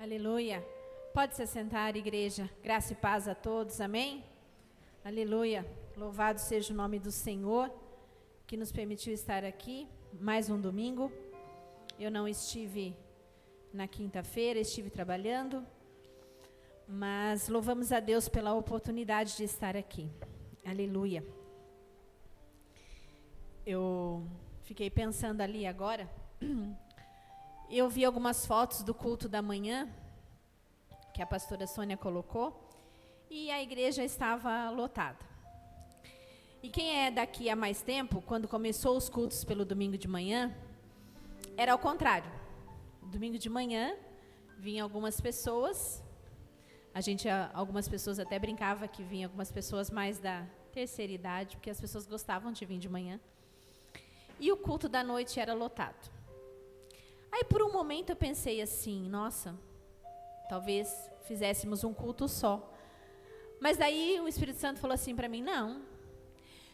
Aleluia. Pode se sentar, igreja. Graça e paz a todos. Amém? Aleluia. Louvado seja o nome do Senhor, que nos permitiu estar aqui mais um domingo. Eu não estive na quinta-feira, estive trabalhando, mas louvamos a Deus pela oportunidade de estar aqui. Aleluia. Eu fiquei pensando ali agora. Eu vi algumas fotos do culto da manhã, que a pastora Sônia colocou, e a igreja estava lotada. E quem é daqui há mais tempo, quando começou os cultos pelo domingo de manhã, era ao contrário. Domingo de manhã, vinham algumas pessoas, algumas pessoas até brincavam que vinham algumas pessoas mais da terceira idade, porque as pessoas gostavam de vir de manhã, e o culto da noite era lotado. Aí, por um momento, eu pensei assim, nossa, talvez fizéssemos um culto só. Mas daí o Espírito Santo falou assim para mim, não.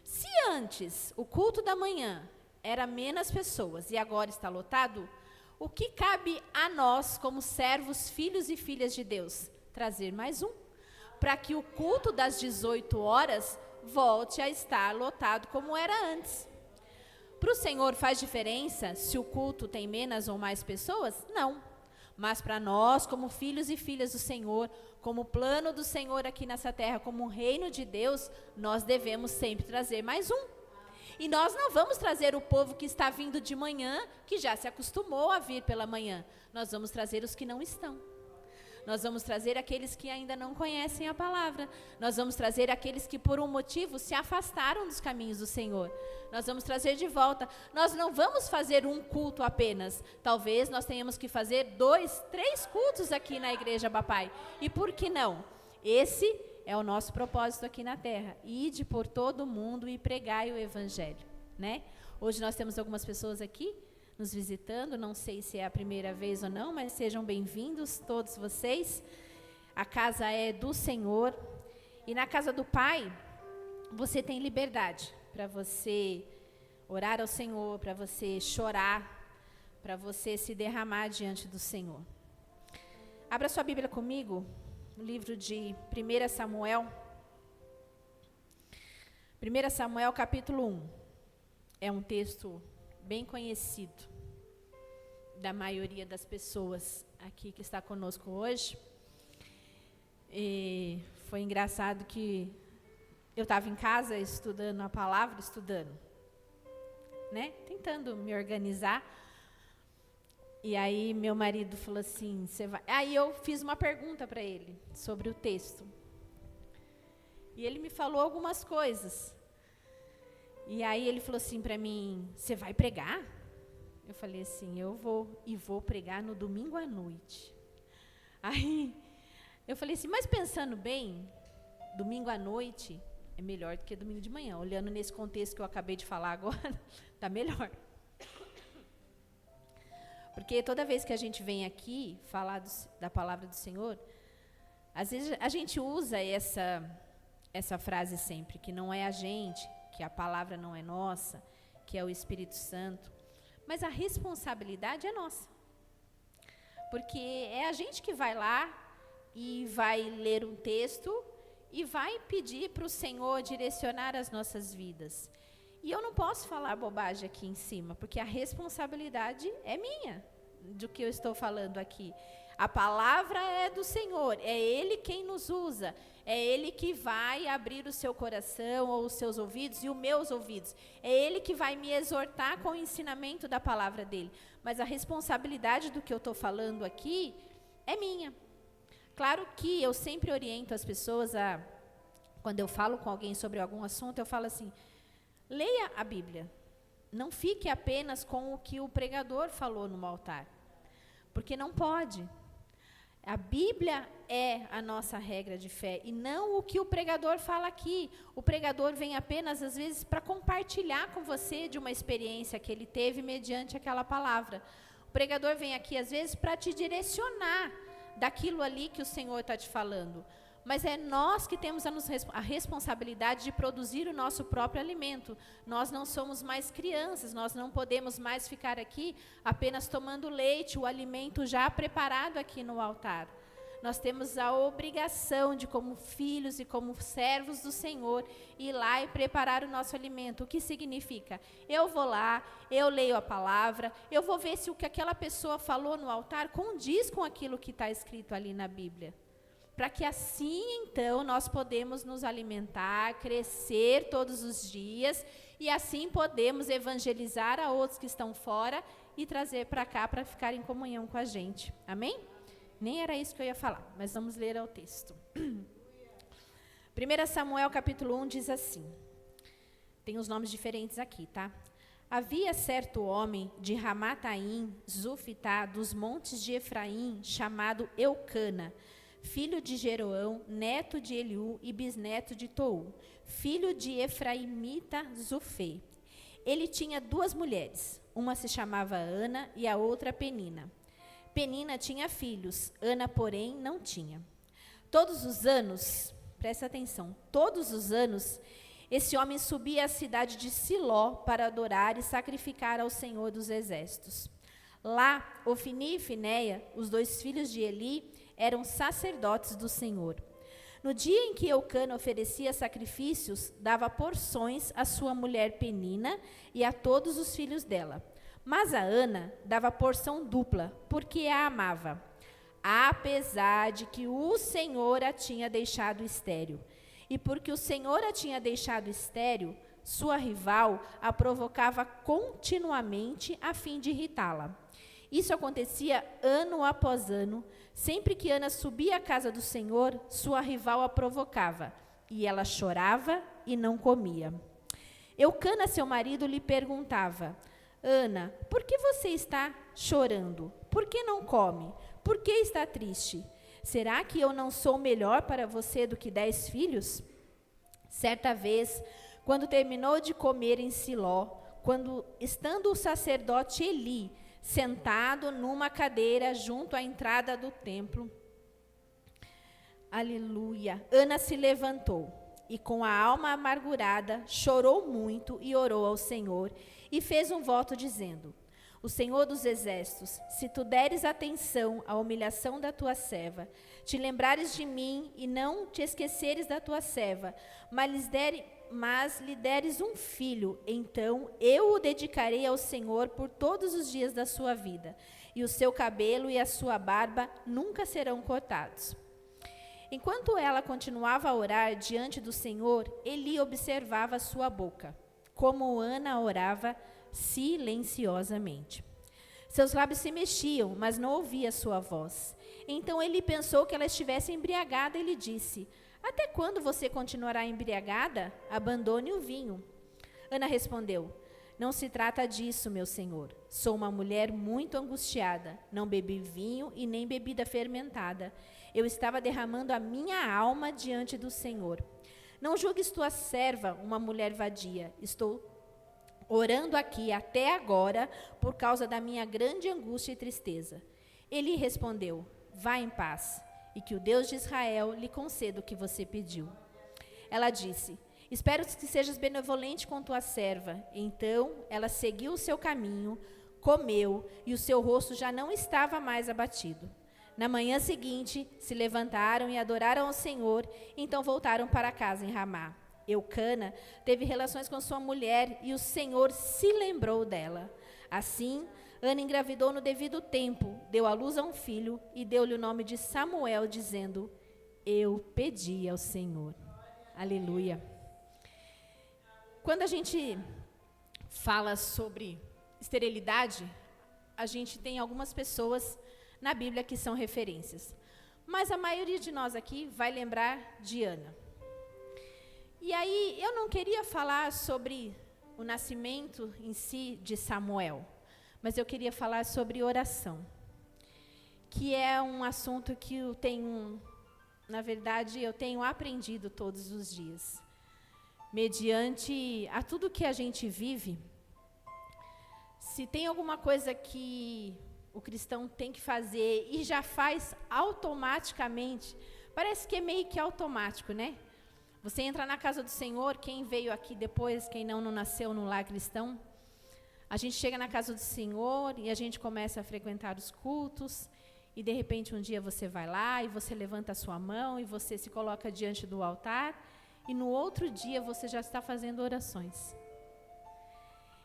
Se antes o culto da manhã era menos pessoas e agora está lotado, o que cabe a nós, como servos, filhos e filhas de Deus? Trazer mais um, para que o culto das 18 horas volte a estar lotado como era antes. Para o Senhor faz diferença se o culto tem menos ou mais pessoas? Não. Mas para nós, como filhos e filhas do Senhor, como plano do Senhor aqui nessa terra, como um reino de Deus, nós devemos sempre trazer mais um. E nós não vamos trazer o povo que está vindo de manhã, que já se acostumou a vir pela manhã. Nós vamos trazer os que não estão. Nós vamos trazer aqueles que ainda não conhecem a palavra. Nós vamos trazer aqueles que por um motivo se afastaram dos caminhos do Senhor. Nós vamos trazer de volta. Nós não vamos fazer um culto apenas. Talvez nós tenhamos que fazer 2, 3 cultos aqui na igreja, papai. E por que não? Esse é o nosso propósito aqui na terra. Ide por todo mundo e pregai o evangelho, né? Hoje nós temos algumas pessoas aqui nos visitando, não sei se é a primeira vez ou não, mas sejam bem-vindos todos vocês. A casa é do Senhor e na casa do Pai você tem liberdade para você orar ao Senhor, para você chorar, para você se derramar diante do Senhor. Abra sua Bíblia comigo, no livro de 1 Samuel. 1 Samuel capítulo 1. É um texto bem conhecido da maioria das pessoas aqui que está conosco hoje. E foi engraçado que eu estava em casa estudando a palavra, né? Tentando me organizar. E aí meu marido falou assim, você vai... Aí eu fiz uma pergunta para ele sobre o texto. E ele me falou algumas coisas. E aí ele falou assim para mim, você vai pregar? Eu falei assim, eu vou, e vou pregar no domingo à noite. Aí eu falei assim, mas pensando bem, domingo à noite é melhor do que domingo de manhã. Olhando nesse contexto que eu acabei de falar agora, tá melhor. Porque toda vez que a gente vem aqui falar da palavra do Senhor, às vezes a gente usa essa frase sempre, que não é a gente, que a palavra não é nossa, que é o Espírito Santo, mas a responsabilidade é nossa, porque é a gente que vai lá e vai ler um texto e vai pedir para o Senhor direcionar as nossas vidas. E eu não posso falar bobagem aqui em cima, porque a responsabilidade é minha, do que eu estou falando aqui. A palavra é do Senhor, é Ele quem nos usa, é Ele que vai abrir o seu coração ou os seus ouvidos e os meus ouvidos. É Ele que vai me exortar com o ensinamento da palavra dEle. Mas a responsabilidade do que eu estou falando aqui é minha. Claro que eu sempre oriento as pessoas quando eu falo com alguém sobre algum assunto, eu falo assim, leia a Bíblia. Não fique apenas com o que o pregador falou no altar. Porque não pode. A Bíblia é a nossa regra de fé e não o que o pregador fala aqui. O pregador vem apenas, às vezes, para compartilhar com você de uma experiência que ele teve mediante aquela palavra. O pregador vem aqui, às vezes, para te direcionar daquilo ali que o Senhor está te falando. mas é nós que temos a responsabilidade de produzir o nosso próprio alimento. Nós não somos mais crianças, nós não podemos mais ficar aqui apenas tomando leite, o alimento já preparado aqui no altar. Nós temos a obrigação de, como filhos e como servos do Senhor, ir lá e preparar o nosso alimento. O que significa? Eu vou lá, eu leio a palavra, eu vou ver se o que aquela pessoa falou no altar condiz com aquilo que está escrito ali na Bíblia. Para que assim, então, nós podemos nos alimentar, crescer todos os dias, e assim podemos evangelizar a outros que estão fora e trazer para cá para ficar em comunhão com a gente. Amém? Nem era isso que eu ia falar, mas vamos ler o texto. 1 Samuel capítulo 1 diz assim, tem os nomes diferentes aqui, tá? Havia certo homem de Ramataim, Zufitá, dos montes de Efraim, chamado Eucana, filho de Jeroão, neto de Eliú e bisneto de Tou, filho de Efraimita Zufê. Ele tinha 2 mulheres, uma se chamava Ana e a outra Penina. Penina tinha filhos, Ana, porém, não tinha. Todos os anos, presta atenção, todos os anos, esse homem subia à cidade de Siló para adorar e sacrificar ao Senhor dos Exércitos. Lá, Ofni e Finéia, os 2 filhos de Eli, eram sacerdotes do Senhor. No dia em que Eucana oferecia sacrifícios, dava porções à sua mulher Penina e a todos os filhos dela. Mas a Ana dava porção dupla, porque a amava, apesar de que o Senhor a tinha deixado estéril. E porque o Senhor a tinha deixado estéril, sua rival a provocava continuamente a fim de irritá-la. Isso acontecia ano após ano. Sempre que Ana subia à casa do Senhor, sua rival a provocava, e ela chorava e não comia. Eucana, seu marido, lhe perguntava: Ana, por que você está chorando? Por que não come? Por que está triste? Será que eu não sou melhor para você do que 10 filhos? Certa vez, quando terminou de comer em Siló, estando o sacerdote Eli sentado numa cadeira junto à entrada do templo, aleluia, Ana se levantou e, com a alma amargurada, chorou muito e orou ao Senhor e fez um voto dizendo: O Senhor dos Exércitos, se tu deres atenção à humilhação da tua serva, te lembrares de mim e não te esqueceres da tua serva, mas lhe deres um filho, então eu o dedicarei ao Senhor por todos os dias da sua vida, e o seu cabelo e a sua barba nunca serão cortados. Enquanto ela continuava a orar diante do Senhor, Eli observava a sua boca, como Ana orava silenciosamente. Seus lábios se mexiam, mas não ouvia sua voz. Então ele pensou que ela estivesse embriagada e lhe disse: Até quando você continuará embriagada? Abandone o vinho. Ana respondeu: Não se trata disso, meu senhor. Sou uma mulher muito angustiada. Não bebi vinho e nem bebida fermentada. Eu estava derramando a minha alma diante do Senhor. Não julgues tua serva uma mulher vadia. Estou orando aqui até agora por causa da minha grande angústia e tristeza. Ele respondeu: Vá em paz, e que o Deus de Israel lhe conceda o que você pediu. Ela disse: Espero que sejas benevolente com tua serva. Então ela seguiu o seu caminho, comeu, e o seu rosto já não estava mais abatido. Na manhã seguinte, se levantaram e adoraram ao Senhor, então voltaram para casa em Ramá. Eucana teve relações com sua mulher, e o Senhor se lembrou dela. Assim, Ana engravidou no devido tempo, deu à luz a um filho, e deu-lhe o nome de Samuel, dizendo: Eu pedi ao Senhor. Aleluia. Quando a gente fala sobre esterilidade, a gente tem algumas pessoas na Bíblia que são referências. Mas a maioria de nós aqui vai lembrar de Ana. E aí, eu não queria falar sobre o nascimento em si de Samuel, mas eu queria falar sobre oração, que é um assunto que eu tenho aprendido todos os dias. Mediante a tudo que a gente vive, se tem alguma coisa que o cristão tem que fazer e já faz automaticamente parece que é meio que automático, né? Você entra na casa do Senhor, quem veio aqui depois, quem não nasceu no lar cristão, a gente chega na casa do Senhor e a gente começa a frequentar os cultos, e de repente um dia você vai lá e você levanta a sua mão e você se coloca diante do altar, e no outro dia você já está fazendo orações.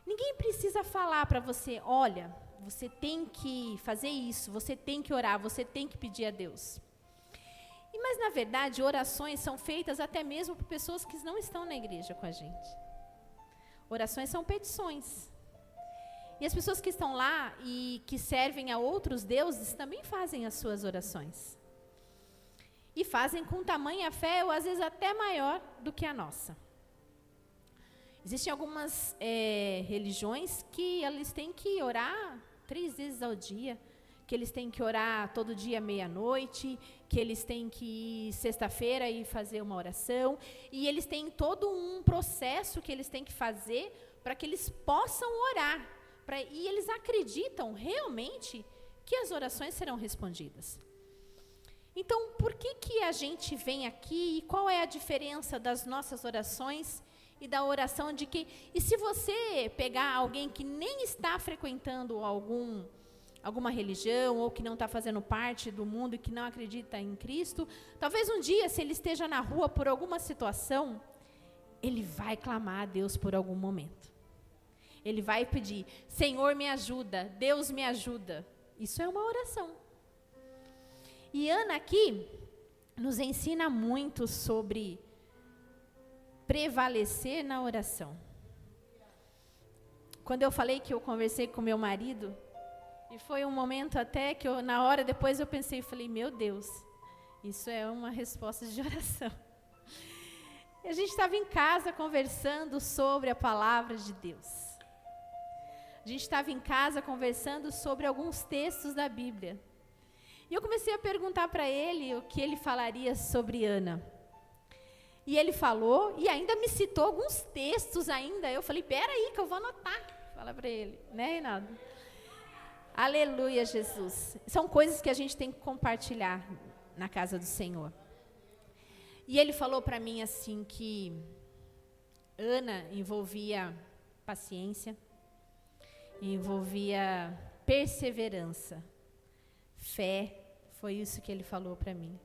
Ninguém precisa falar para você, olha, você tem que fazer isso, você tem que orar, você tem que pedir a Deus. Mas, na verdade, orações são feitas até mesmo por pessoas que não estão na igreja com a gente. Orações são petições. E as pessoas que estão lá e que servem a outros deuses também fazem as suas orações. E fazem com tamanha fé, ou às vezes até maior do que a nossa. Existem algumas religiões que eles têm que orar 3 vezes ao dia, que eles têm que orar todo dia meia-noite, que eles têm que ir sexta-feira e fazer uma oração, e eles têm todo um processo que eles têm que fazer para que eles possam orar, e eles acreditam realmente que as orações serão respondidas. Então, por que a gente vem aqui, e qual é a diferença das nossas orações e da oração de que... E se você pegar alguém que nem está frequentando alguma religião, ou que não está fazendo parte do mundo e que não acredita em Cristo, talvez um dia, se ele esteja na rua por alguma situação, ele vai clamar a Deus por algum momento. Ele vai pedir, Senhor, me ajuda, Deus me ajuda. Isso é uma oração. E Ana aqui nos ensina muito sobre prevalecer na oração. Quando eu falei que eu conversei com meu marido, e foi um momento até que na hora depois eu pensei, falei, meu Deus, isso é uma resposta de oração. E a gente estava em casa conversando sobre a palavra de Deus. A gente estava em casa conversando sobre alguns textos da Bíblia. E eu comecei a perguntar para ele o que ele falaria sobre Ana. E ele falou, e ainda me citou alguns textos ainda. Eu falei, peraí que eu vou anotar. Fala para ele, né, Reinaldo? Aleluia, Jesus. São coisas que a gente tem que compartilhar na casa do Senhor. E ele falou para mim assim que Ana envolvia paciência, envolvia perseverança, fé, foi isso que ele falou para mim.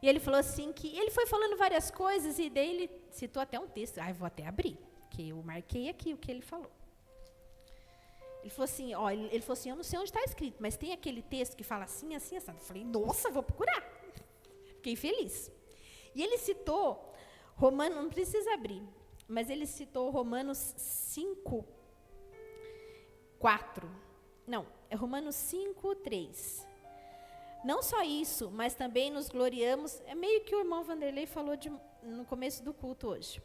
E ele falou assim que ele foi falando várias coisas e daí ele citou até um texto. Vou até abrir, que eu marquei aqui o que ele falou. Ele falou assim, eu não sei onde está escrito, mas tem aquele texto que fala assim, assim, assim. Eu falei, nossa, vou procurar. Fiquei feliz. E ele citou Romanos, não precisa abrir, mas ele citou Romanos 5, 4. Não, é Romanos 5, 3. Não só isso, mas também nos gloriamos, é meio que o irmão Vanderlei falou no começo do culto hoje.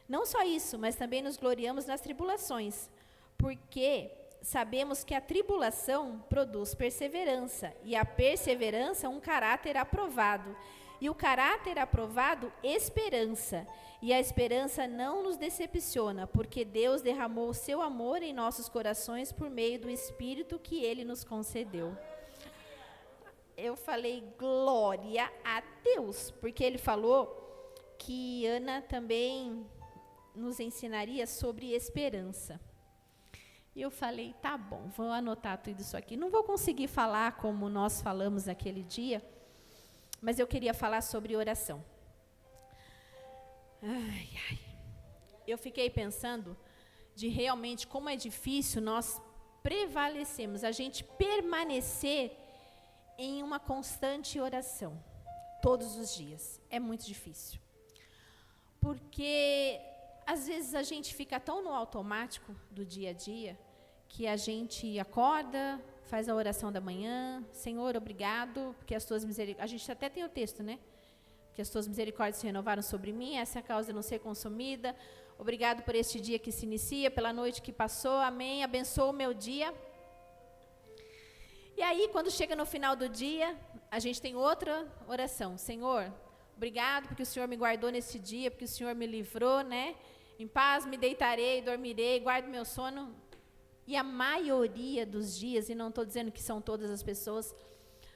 Não só isso, mas também nos gloriamos nas tribulações, porque sabemos que a tribulação produz perseverança, e a perseverança um caráter aprovado, e o caráter aprovado, esperança, e a esperança não nos decepciona, porque Deus derramou o seu amor em nossos corações por meio do Espírito que Ele nos concedeu. Eu falei, glória a Deus, porque ele falou que Ana também nos ensinaria sobre esperança. E eu falei, tá bom, vou anotar tudo isso aqui. Não vou conseguir falar como nós falamos naquele dia, mas eu queria falar sobre oração. Eu fiquei pensando de realmente como é difícil nós prevalecermos, a gente permanecer em uma constante oração, todos os dias. É muito difícil. Porque, às vezes, a gente fica tão no automático do dia a dia, que a gente acorda, faz a oração da manhã, Senhor, obrigado, porque as tuas misericórdias... A gente até tem o texto, né? Que as tuas misericórdias se renovaram sobre mim, essa é a causa de não ser consumida. Obrigado por este dia que se inicia, pela noite que passou, amém, abençoa o meu dia. E aí, quando chega no final do dia, a gente tem outra oração. Senhor, obrigado porque o Senhor me guardou nesse dia, porque o Senhor me livrou, né? Em paz me deitarei, dormirei, guardo meu sono. E a maioria dos dias, e não estou dizendo que são todas as pessoas,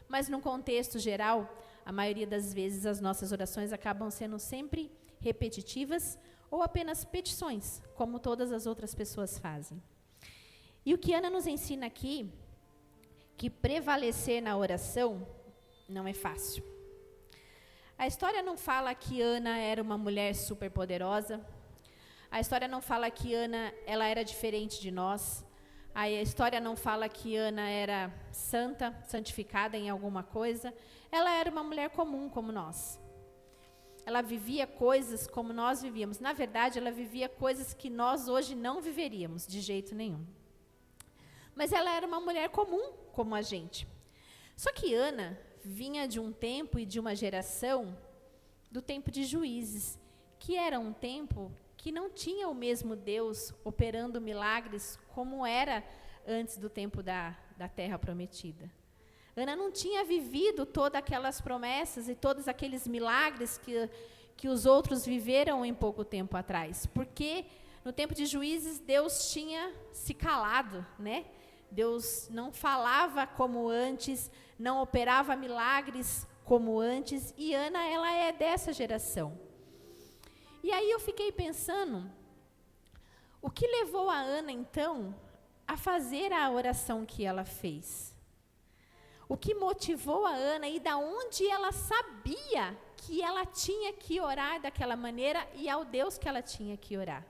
mas num contexto geral, a maioria das vezes as nossas orações acabam sendo sempre repetitivas ou apenas petições, como todas as outras pessoas fazem. E o que Ana nos ensina aqui, que prevalecer na oração não é fácil. A história não fala que Ana era uma mulher super poderosa. A história não fala que Ana ela era diferente de nós. A história não fala que Ana era santa, santificada em alguma coisa. Ela era uma mulher comum como nós. Ela vivia coisas como nós vivíamos. Na verdade, ela vivia coisas que nós hoje não viveríamos de jeito nenhum. Mas ela era uma mulher comum como a gente. Só que Ana vinha de um tempo e de uma geração, do tempo de Juízes, que era um tempo que não tinha o mesmo Deus operando milagres como era antes do tempo da Terra Prometida. Ana não tinha vivido todas aquelas promessas e todos aqueles milagres que os outros viveram em pouco tempo atrás. Porque no tempo de Juízes, Deus tinha se calado, né? Deus não falava como antes, não operava milagres como antes, e Ana, ela é dessa geração. E aí eu fiquei pensando, o que levou a Ana, então, a fazer a oração que ela fez? O que motivou a Ana e da onde ela sabia que ela tinha que orar daquela maneira e ao Deus que ela tinha que orar?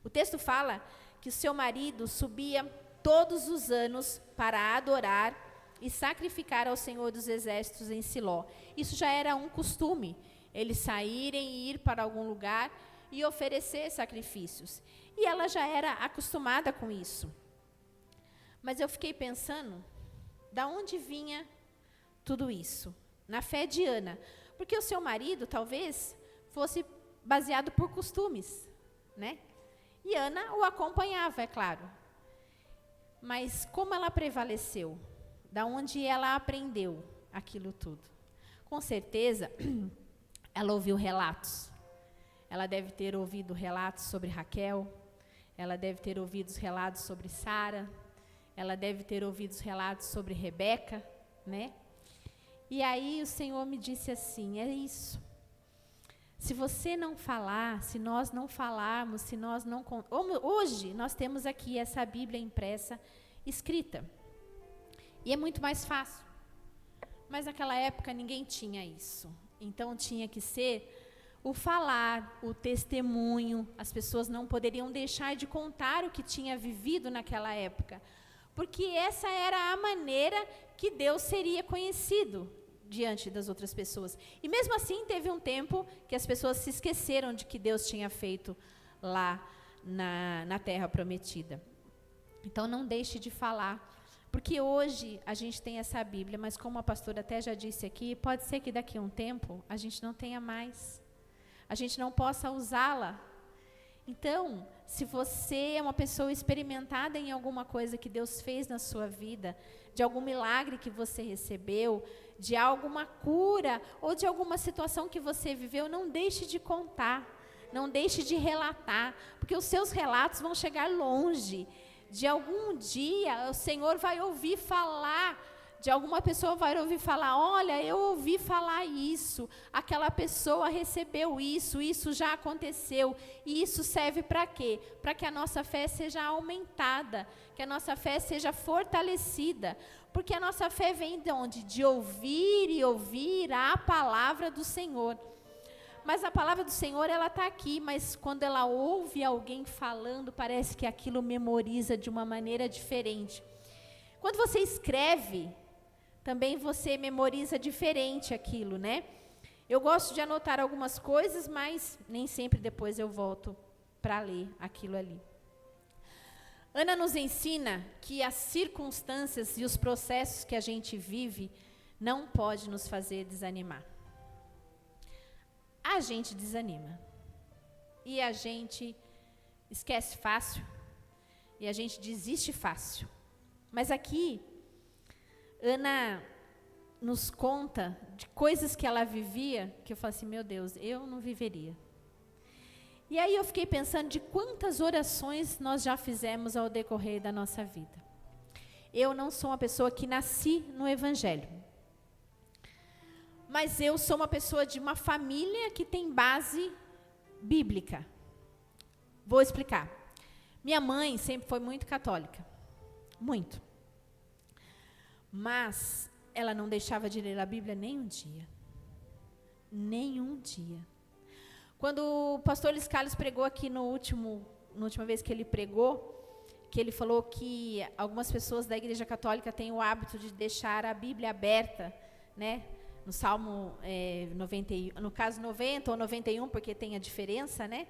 O texto fala que o seu marido subia todos os anos para adorar e sacrificar ao Senhor dos Exércitos em Siló. Isso já era um costume, eles saírem e ir para algum lugar e oferecer sacrifícios. E ela já era acostumada com isso. Mas eu fiquei pensando, da onde vinha tudo isso? Na fé de Ana. Porque o seu marido, talvez, fosse baseado por costumes, né? E Ana o acompanhava, é claro. Mas como ela prevaleceu? Da onde ela aprendeu aquilo tudo? Com certeza, ela ouviu relatos. Ela deve ter ouvido relatos sobre Raquel. Ela deve ter ouvido os relatos sobre Sara. Ela deve ter ouvido os relatos sobre Rebeca, né? E aí o Senhor me disse assim, é isso. Se você não falar, se nós não falarmos, se nós não... Hoje nós temos aqui essa Bíblia impressa, escrita. E é muito mais fácil. Mas naquela época ninguém tinha isso. Então tinha que ser o falar, o testemunho. As pessoas não poderiam deixar de contar o que tinha vivido naquela época. Porque essa era a maneira que Deus seria conhecido diante das outras pessoas. E mesmo assim teve um tempo que as pessoas se esqueceram de que Deus tinha feito lá na Terra Prometida. Então não deixe de falar, porque hoje a gente tem essa Bíblia, mas como a pastora até já disse aqui, pode ser que daqui a um tempo a gente não tenha mais, a gente não possa usá-la. Então, se você é uma pessoa experimentada em alguma coisa que Deus fez na sua vida, de algum milagre que você recebeu, de alguma cura ou de alguma situação que você viveu, não deixe de contar, não deixe de relatar, porque os seus relatos vão chegar longe. De algum dia o Senhor vai ouvir falar, de alguma pessoa vai ouvir falar, olha, eu ouvi falar isso, aquela pessoa recebeu isso, isso já aconteceu, e isso serve para quê? Para que a nossa fé seja aumentada, que a nossa fé seja fortalecida, porque a nossa fé vem de onde? De ouvir e ouvir a palavra do Senhor. Mas a palavra do Senhor, ela está aqui, mas quando ela ouve alguém falando, parece que aquilo memoriza de uma maneira diferente. Quando você escreve, também você memoriza diferente aquilo, né? Eu gosto de anotar algumas coisas, mas nem sempre depois eu volto para ler aquilo ali. Ana nos ensina que as circunstâncias e os processos que a gente vive não pode nos fazer desanimar. A gente desanima. E a gente esquece fácil. E a gente desiste fácil. Mas aqui, Ana nos conta de coisas que ela vivia, que eu falo assim, meu Deus, eu não viveria. E aí eu fiquei pensando de quantas orações nós já fizemos ao decorrer da nossa vida. Eu não sou uma pessoa que nasci no Evangelho. Mas eu sou uma pessoa de uma família que tem base bíblica. Vou explicar. Minha mãe sempre foi muito católica. Muito. Mas ela não deixava de ler a Bíblia nem um dia. Nenhum dia. Quando o pastor Luiz Carlos pregou aqui na última vez que ele pregou, que ele falou que algumas pessoas da Igreja Católica têm o hábito de deixar a Bíblia aberta, né? No Salmo 90, no caso 90 ou 91, porque tem a diferença, né?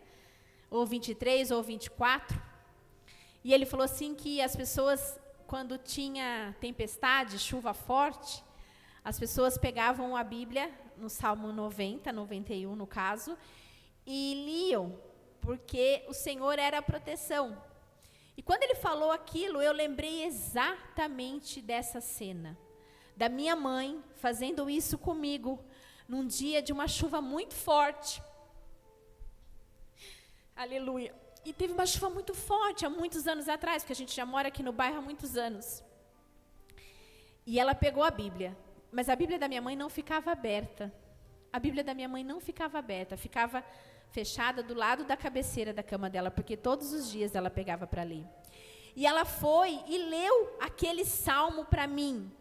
Ou 23 ou 24. E ele falou assim que as pessoas, quando tinha tempestade, chuva forte, as pessoas pegavam a Bíblia, no Salmo 90, 91 no caso, e liam, porque o Senhor era a proteção. E quando ele falou aquilo, eu lembrei exatamente dessa cena. Da minha mãe fazendo isso comigo, num dia de uma chuva muito forte. Aleluia. E teve uma chuva muito forte, há muitos anos atrás, porque a gente já mora aqui no bairro há muitos anos. E ela pegou a Bíblia, mas a Bíblia da minha mãe não ficava aberta. A Bíblia da minha mãe não ficava aberta, ficava fechada do lado da cabeceira da cama dela, porque todos os dias ela pegava para ler. E ela foi e leu aquele salmo para mim,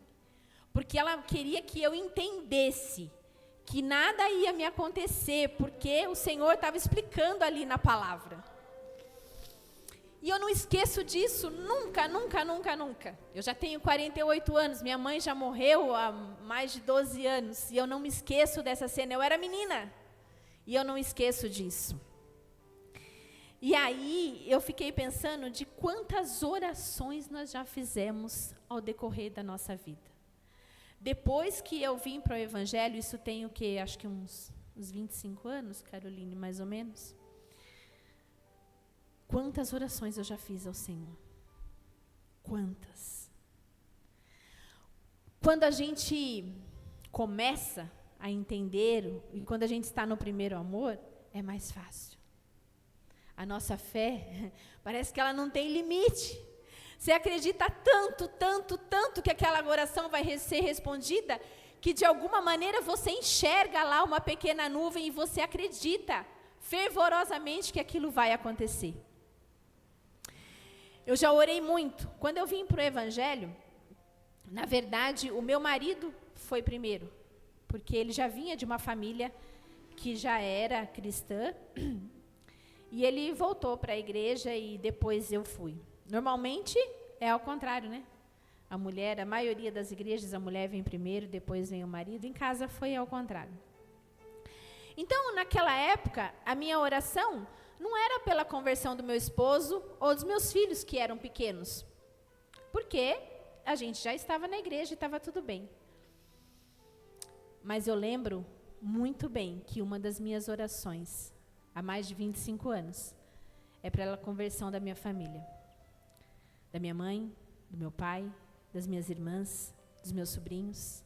porque ela queria que eu entendesse que nada ia me acontecer, porque o Senhor estava explicando ali na palavra. E eu não esqueço disso, nunca, nunca, nunca, nunca. Eu já tenho 48 anos, minha mãe já morreu há mais de 12 anos, e eu não me esqueço dessa cena. Eu era menina, e eu não esqueço disso. E aí, eu fiquei pensando de quantas orações nós já fizemos ao decorrer da nossa vida. Depois que eu vim para o Evangelho, isso tem o quê? Acho que uns 25 anos, Caroline, mais ou menos. Quantas orações eu já fiz ao Senhor? Quantas? Quando a gente começa a entender, e quando a gente está no primeiro amor, é mais fácil. A nossa fé, parece que ela não tem limite. Você acredita tanto, tanto, tanto que aquela oração vai ser respondida, que de alguma maneira você enxerga lá uma pequena nuvem e você acredita fervorosamente que aquilo vai acontecer. Eu já orei muito. Quando eu vim para o Evangelho, na verdade, o meu marido foi primeiro, porque ele já vinha de uma família que já era cristã, e ele voltou para a igreja e depois eu fui. Normalmente é ao contrário, né? A maioria das igrejas, a mulher vem primeiro, depois vem o marido. Em casa foi ao contrário. Então, naquela época, a minha oração não era pela conversão do meu esposo ou dos meus filhos, que eram pequenos, porque a gente já estava na igreja e estava tudo bem. Mas eu lembro muito bem que uma das minhas orações, há mais de 25 anos, é pela conversão da minha família. Da minha mãe, do meu pai, das minhas irmãs, dos meus sobrinhos.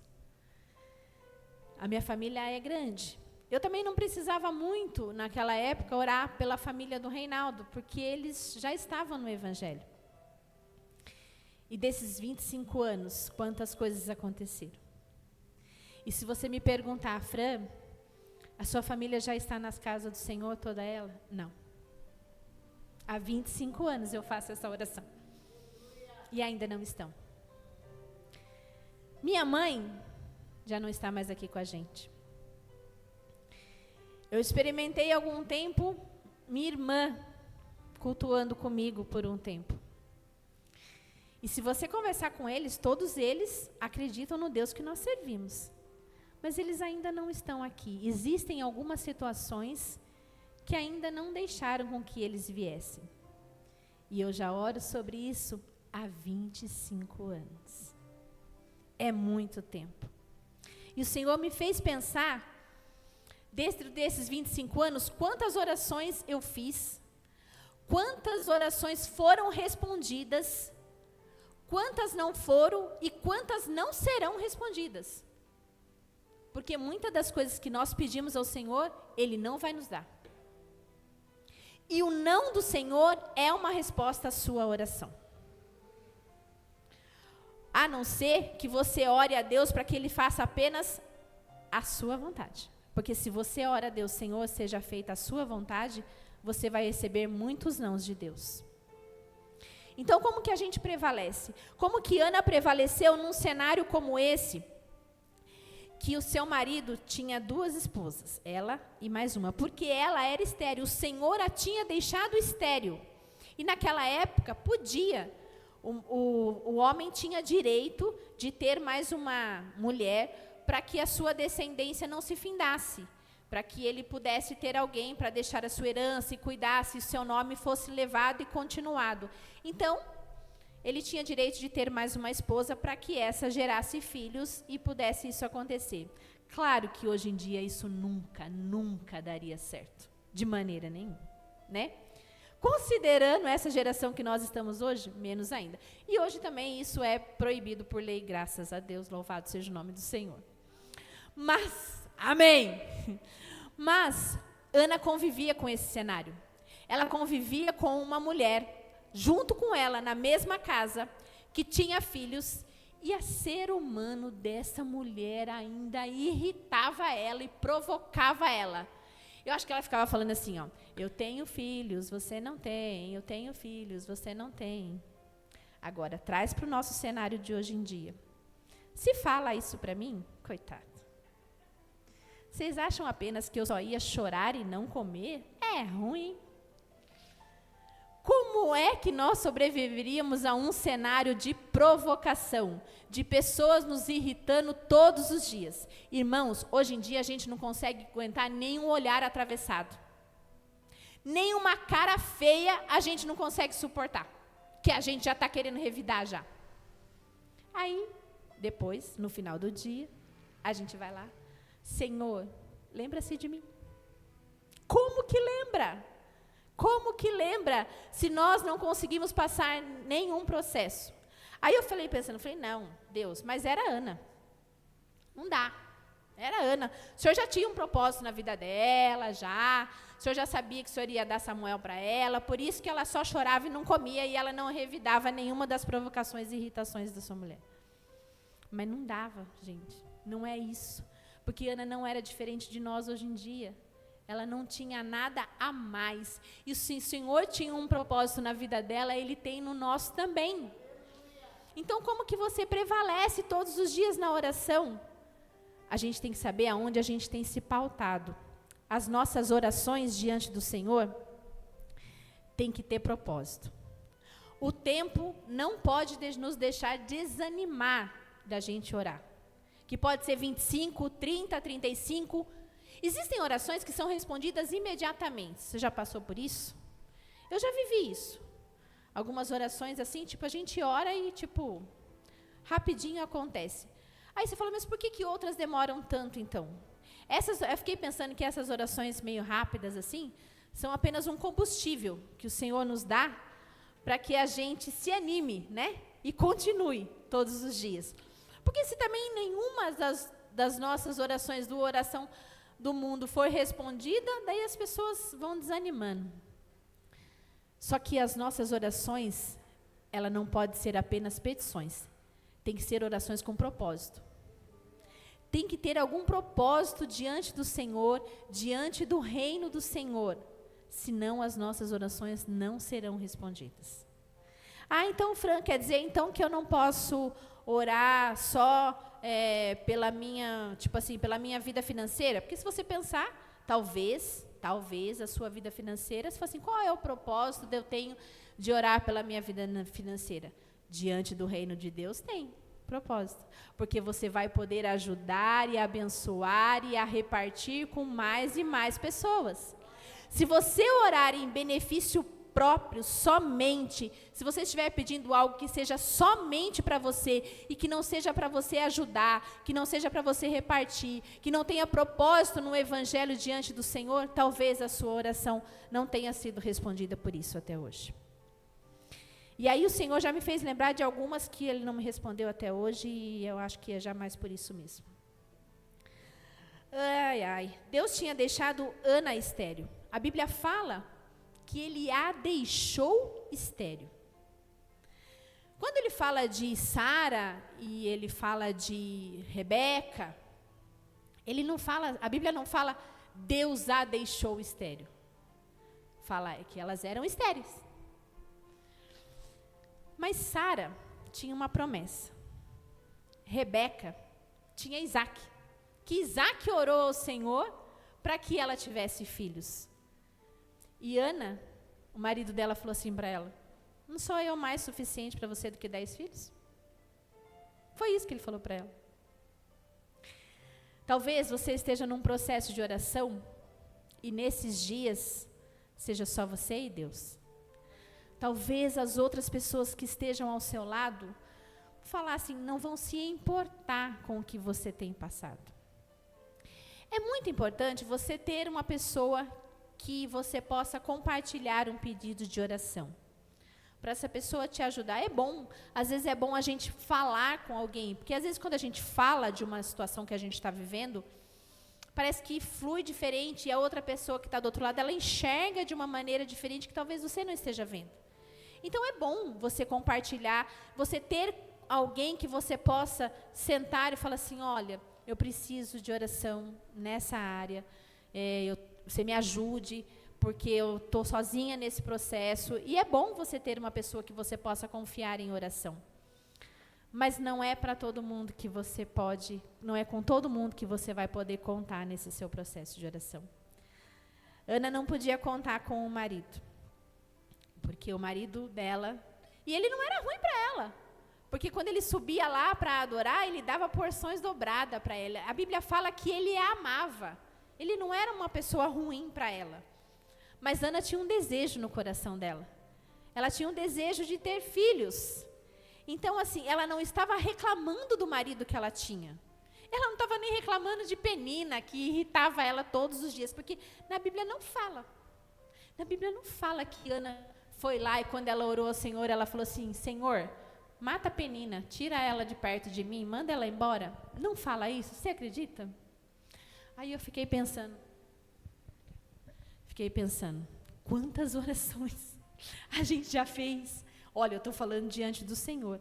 A minha família é grande. Eu também não precisava muito, naquela época, orar pela família do Reinaldo, porque eles já estavam no Evangelho. E desses 25 anos, quantas coisas aconteceram? E se você me perguntar, Fran, a sua família já está nas casas do Senhor, toda ela? Não. Há 25 anos eu faço essa oração. E ainda não estão. Minha mãe já não está mais aqui com a gente. Eu experimentei algum tempo minha irmã cultuando comigo por um tempo. E se você conversar com eles, todos eles acreditam no Deus que nós servimos. Mas eles ainda não estão aqui. Existem algumas situações que ainda não deixaram com que eles viessem. E eu já oro sobre isso há 25 anos. É muito tempo. E o Senhor me fez pensar, dentro desses 25 anos, quantas orações eu fiz, quantas orações foram respondidas, quantas não foram e quantas não serão respondidas. Porque muitas das coisas que nós pedimos ao Senhor, Ele não vai nos dar. E o não do Senhor é uma resposta à sua oração. A não ser que você ore a Deus para que Ele faça apenas a sua vontade. Porque se você ora a Deus, Senhor, seja feita a sua vontade, você vai receber muitos nãos de Deus. Então, como que a gente prevalece? Como que Ana prevaleceu num cenário como esse, que o seu marido tinha 2 esposas, ela e mais uma, porque ela era estéril, o Senhor a tinha deixado estéril. E naquela época, podia, o homem tinha direito de ter mais uma mulher para que a sua descendência não se findasse, para que ele pudesse ter alguém para deixar a sua herança e cuidasse, e o seu nome fosse levado e continuado. Então, ele tinha direito de ter mais uma esposa para que essa gerasse filhos e pudesse isso acontecer. Claro que hoje em dia isso nunca daria certo, de maneira nenhuma, né? Considerando essa geração que nós estamos hoje, menos ainda. E hoje também isso é proibido por lei, graças a Deus, louvado seja o nome do Senhor. Mas, amém! Mas, Ana convivia com esse cenário. Ela convivia com uma mulher, junto com ela, na mesma casa, que tinha filhos, e o ser humano dessa mulher ainda irritava ela e provocava ela. Eu acho que ela ficava falando assim, ó, eu tenho filhos, você não tem, eu tenho filhos, você não tem. Agora, traz para o nosso cenário de hoje em dia. Se fala isso para mim, coitado. Vocês acham apenas que eu só ia chorar e não comer? É ruim. Como é que nós sobreviveríamos a um cenário de provocação, de pessoas nos irritando todos os dias? Irmãos, hoje em dia a gente não consegue aguentar nenhum olhar atravessado. Nem uma cara feia a gente não consegue suportar, que a gente já está querendo revidar já. Aí, depois, no final do dia, a gente vai lá, Senhor, lembra-se de mim. Como que lembra? Como que lembra se nós não conseguimos passar nenhum processo? Aí eu falei pensando, não, Deus, mas era Ana. Não dá. Era Ana. O Senhor já tinha um propósito na vida dela, já. O Senhor já sabia que o Senhor ia dar Samuel para ela, por isso que ela só chorava e não comia, e ela não revidava nenhuma das provocações e irritações da sua mulher. Mas não dava, gente. Não é isso. Porque Ana não era diferente de nós hoje em dia. Ela não tinha nada a mais. E se o Senhor tinha um propósito na vida dela, Ele tem no nosso também. Então, como que você prevalece todos os dias na oração? A gente tem que saber aonde a gente tem se pautado. As nossas orações diante do Senhor tem que ter propósito. O tempo não pode nos deixar desanimar da gente orar. Que pode ser 25, 30, 35. Existem orações que são respondidas imediatamente. Você já passou por isso? Eu já vivi isso. Algumas orações assim, a gente ora e, rapidinho acontece. Aí você fala, mas por que outras demoram tanto, então? Eu fiquei pensando que essas orações meio rápidas, assim, são apenas um combustível que o Senhor nos dá para que a gente se anime, né? E continue todos os dias. Porque se também nenhuma das nossas orações, oração do mundo for respondida, daí as pessoas vão desanimando. Só que as nossas orações, ela não pode ser apenas petições. Tem que ser orações com propósito. Tem que ter algum propósito diante do Senhor, diante do reino do Senhor. Senão as nossas orações não serão respondidas. Então, Fran, quer dizer então que eu não posso orar só pela minha, pela minha vida financeira? Porque se você pensar, talvez a sua vida financeira, você fala assim, qual é o propósito que eu tenho de orar pela minha vida financeira? Diante do reino de Deus tem propósito. Porque você vai poder ajudar e abençoar e a repartir com mais e mais pessoas. Se você orar em benefício próprio, somente, se você estiver pedindo algo que seja somente para você e que não seja para você ajudar, que não seja para você repartir, que não tenha propósito no evangelho diante do Senhor, talvez a sua oração não tenha sido respondida por isso até hoje. E aí o Senhor já me fez lembrar de algumas que Ele não me respondeu até hoje e eu acho que é jamais por isso mesmo. Deus tinha deixado Ana estéril. A Bíblia fala que Ele a deixou estéril. Quando Ele fala de Sara e Ele fala de Rebeca, Ele não fala, a Bíblia não fala, Deus a deixou estéril. Fala que elas eram estéreis. Mas Sara tinha uma promessa. Rebeca tinha Isaac. Que Isaac orou ao Senhor para que ela tivesse filhos. E Ana, o marido dela, falou assim para ela: não sou eu mais suficiente para você do que 10 filhos? Foi isso que ele falou para ela. Talvez você esteja num processo de oração e nesses dias seja só você e Deus. Talvez as outras pessoas que estejam ao seu lado falar assim, não vão se importar com o que você tem passado. É muito importante você ter uma pessoa que você possa compartilhar um pedido de oração. Para essa pessoa te ajudar. É bom, às vezes é bom a gente falar com alguém, porque às vezes quando a gente fala de uma situação que a gente está vivendo, parece que flui diferente e a outra pessoa que está do outro lado, ela enxerga de uma maneira diferente que talvez você não esteja vendo. Então é bom você compartilhar, você ter alguém que você possa sentar e falar assim, olha, eu preciso de oração nessa área, você me ajude, porque eu estou sozinha nesse processo. E é bom você ter uma pessoa que você possa confiar em oração. Mas não é para todo mundo que você pode, não é com todo mundo que você vai poder contar nesse seu processo de oração. Ana não podia contar com o marido, porque o marido dela, e ele não era ruim para ela, porque quando ele subia lá para adorar, ele dava porções dobradas para ela. A Bíblia fala que ele a amava, ele não era uma pessoa ruim para ela. Mas Ana tinha um desejo no coração dela. Ela tinha um desejo de ter filhos. Então, assim, ela não estava reclamando do marido que ela tinha. Ela não estava nem reclamando de Penina, que irritava ela todos os dias. Porque na Bíblia não fala. Na Bíblia não fala que Ana foi lá e quando ela orou ao Senhor, ela falou assim, Senhor, mata Penina, tira ela de perto de mim, manda ela embora. Não fala isso, você acredita? Aí eu fiquei pensando, quantas orações a gente já fez. Olha, eu estou falando diante do Senhor.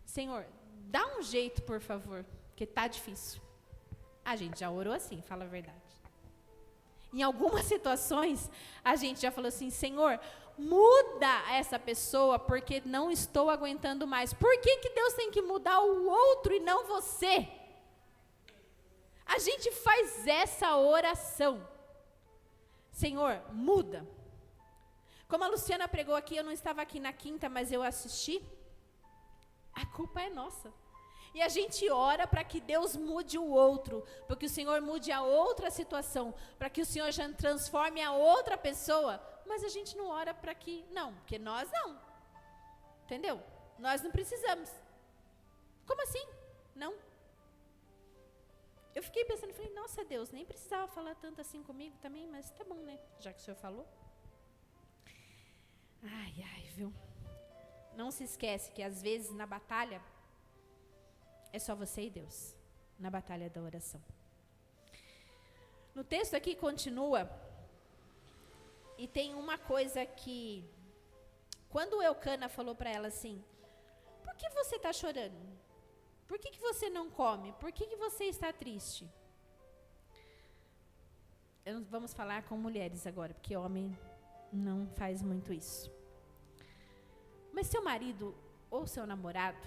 Senhor, dá um jeito, por favor, porque está difícil. A gente já orou assim, fala a verdade. Em algumas situações, a gente já falou assim, Senhor, muda essa pessoa, porque não estou aguentando mais. Por que Deus tem que mudar o outro e não você? A gente faz essa oração. Senhor, muda. Como a Luciana pregou aqui, eu não estava aqui na quinta, mas eu assisti. A culpa é nossa. E a gente ora para que Deus mude o outro, para que o Senhor mude a outra situação, para que o Senhor já transforme a outra pessoa, mas a gente não ora para que, não, porque nós não. Entendeu? Nós não precisamos. Como assim? Não. Eu fiquei pensando, falei, nossa Deus, nem precisava falar tanto assim comigo também, mas tá bom, né? Já que o Senhor falou. Ai, viu? Não se esquece que às vezes na batalha, é só você e Deus, na batalha da oração. No texto aqui continua, e tem uma coisa que, quando Eucana falou para ela assim, por que você está chorando? Por que você não come? Por que você está triste? Vamos falar com mulheres agora, porque homem não faz muito isso. Mas seu marido, ou seu namorado,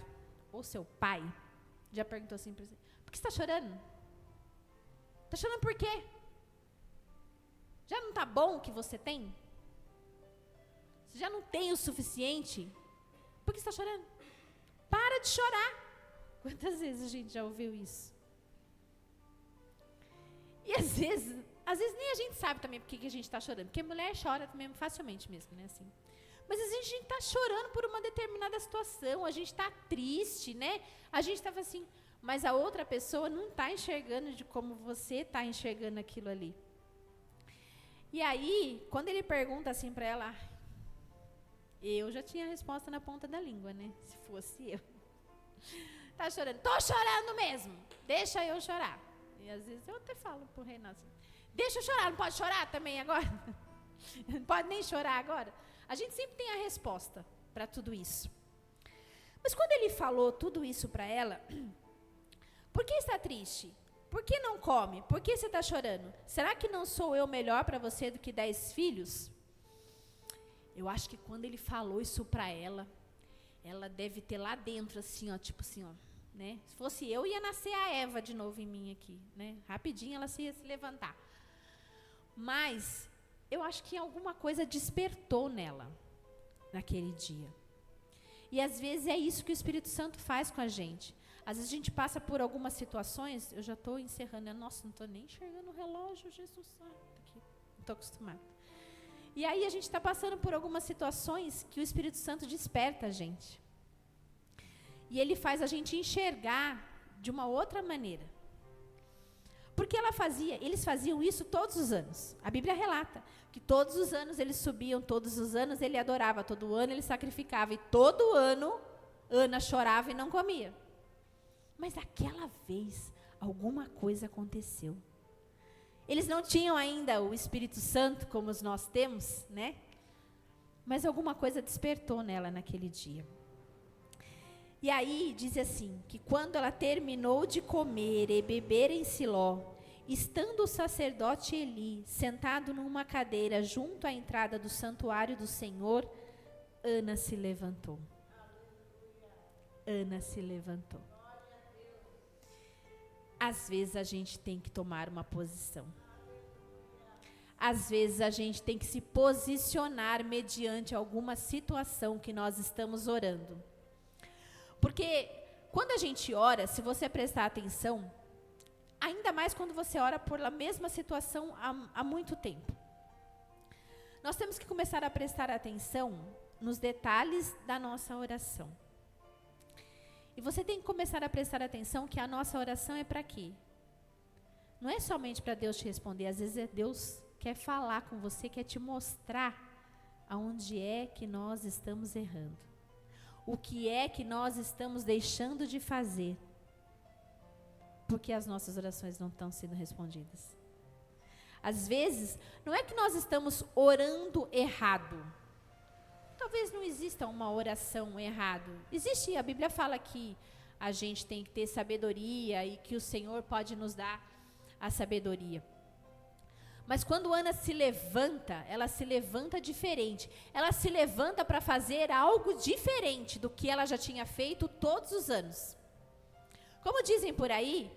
ou seu pai, já perguntou assim para você, por que você está chorando? Está chorando por quê? Já não está bom o que você tem? Você já não tem o suficiente? Por que você está chorando? Para de chorar. Quantas vezes a gente já ouviu isso? E às vezes nem a gente sabe também por que a gente está chorando. Porque mulher chora mesmo facilmente mesmo, né? Assim. Mas às vezes a gente está chorando por uma determinada situação, a gente está triste, né? A gente estava assim, mas a outra pessoa não está enxergando de como você está enxergando aquilo ali. E aí, quando ele pergunta assim para ela, eu já tinha a resposta na ponta da língua, né? Se fosse eu. Tá chorando? Tô chorando mesmo. Deixa eu chorar. E às vezes eu até falo pro Renato, deixa eu chorar, não pode chorar também agora? Não pode nem chorar agora? A gente sempre tem a resposta para tudo isso. Mas quando ele falou tudo isso para ela, por que está triste? Por que não come? Por que você está chorando? Será que não sou eu melhor para você do que 10 filhos? Eu acho que quando ele falou isso para ela deve ter lá dentro, assim, ó, tipo assim, ó, né? Se fosse eu, ia nascer a Eva de novo em mim aqui, né? Rapidinho ela ia se levantar. Mas eu acho que alguma coisa despertou nela, naquele dia. E às vezes é isso que o Espírito Santo faz com a gente. Às vezes a gente passa por algumas situações, eu já estou encerrando, nossa, não estou nem enxergando o relógio, Jesus Santo, aqui, não estou acostumada. E aí a gente está passando por algumas situações que o Espírito Santo desperta a gente. E ele faz a gente enxergar de uma outra maneira. Porque eles faziam isso todos os anos. A Bíblia relata que todos os anos eles subiam, todos os anos ele adorava, todo ano ele sacrificava, e todo ano Ana chorava e não comia. Mas aquela vez, alguma coisa aconteceu. Eles não tinham ainda o Espírito Santo como nós temos, né? Mas alguma coisa despertou nela naquele dia. E aí diz assim, que quando ela terminou de comer e beber em Siló, estando o sacerdote Eli sentado numa cadeira junto à entrada do santuário do Senhor, Ana se levantou. Ana se levantou. Às vezes a gente tem que tomar uma posição. Às vezes a gente tem que se posicionar mediante alguma situação que nós estamos orando. Porque quando a gente ora, se você prestar atenção, ainda mais quando você ora por a mesma situação há muito tempo, nós temos que começar a prestar atenção nos detalhes da nossa oração. E você tem que começar a prestar atenção que a nossa oração é para quê? Não é somente para Deus te responder, às vezes Deus quer falar com você, quer te mostrar aonde é que nós estamos errando. O que é que nós estamos deixando de fazer? Porque as nossas orações não estão sendo respondidas. Às vezes, não é que nós estamos orando errado. Talvez não exista uma oração errada. Existe, a Bíblia fala que a gente tem que ter sabedoria e que o Senhor pode nos dar a sabedoria. Mas quando Ana se levanta, ela se levanta diferente. Ela se levanta para fazer algo diferente do que ela já tinha feito todos os anos. Como dizem por aí,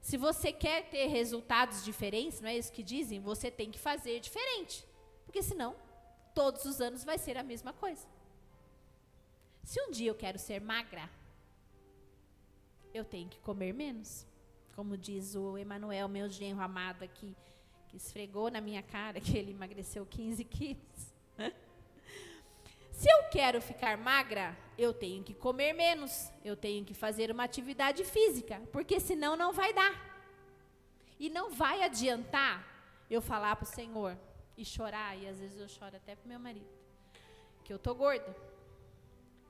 se você quer ter resultados diferentes, não é isso que dizem? Você tem que fazer diferente. Porque senão, todos os anos vai ser a mesma coisa. Se um dia eu quero ser magra, eu tenho que comer menos. Como diz o Emanuel, meu genro amado aqui, que esfregou na minha cara que ele emagreceu 15 quilos. Se eu quero ficar magra, eu tenho que comer menos. Eu tenho que fazer uma atividade física, porque senão não vai dar. E não vai adiantar eu falar para o Senhor e chorar, e às vezes eu choro até para o meu marido, que eu estou gorda.